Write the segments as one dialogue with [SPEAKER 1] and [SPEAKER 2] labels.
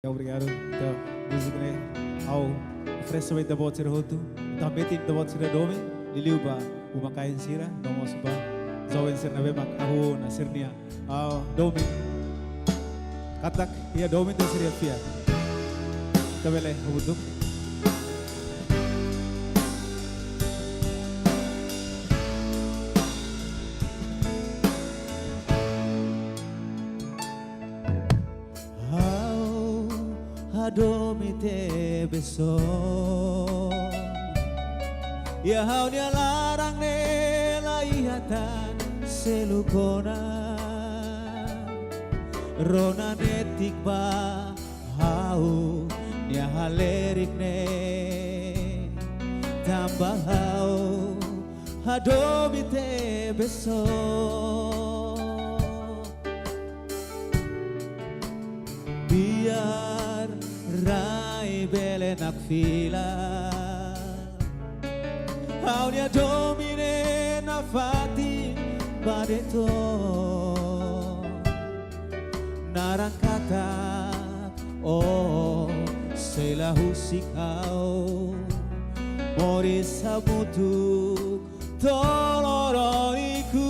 [SPEAKER 1] Obrigado. Então, música né? Ao oferecimento da voz do roto, também tem da voz da dome, liliu ba umakain sira, nomos ba, zawin sir na bemak ako na sir niya. Dome, katak iya dome da sir fia. Kabele hubuduk.
[SPEAKER 2] Domi te beso ya hau nia larang ne laihatan selukona rona netik ba hau nia halerik ne tambah hau hadomi te beso biar rai belenak fila Aunia domine na fati badeto narangkata oh sela husikau mori sabutu toloroniku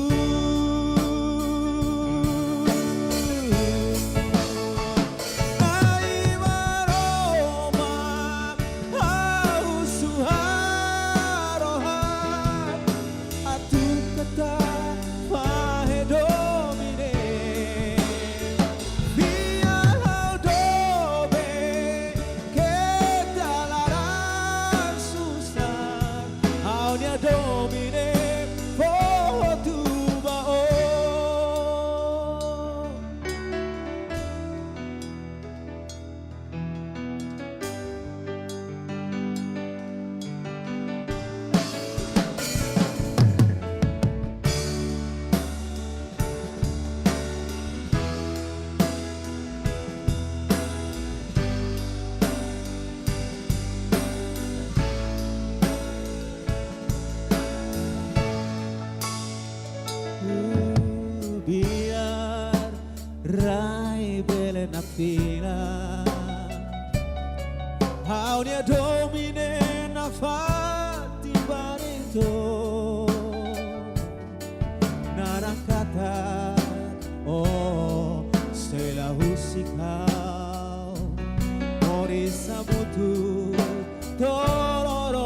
[SPEAKER 2] biar rai belenak fila haunia domine na fati barito narangkata oh sela husikau mori sabutu tolorogiku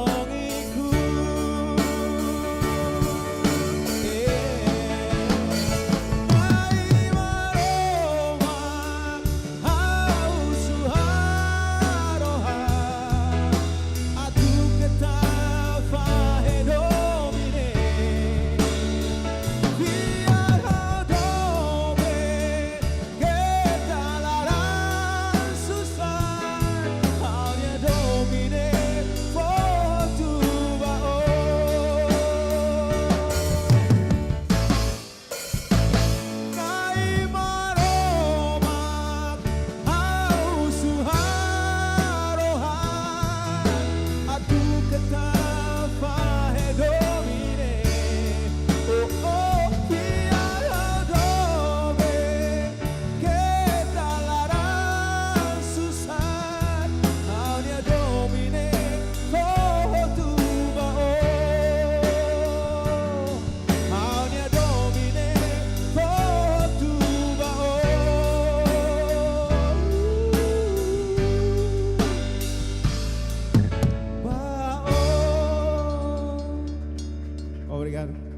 [SPEAKER 1] Obrigado.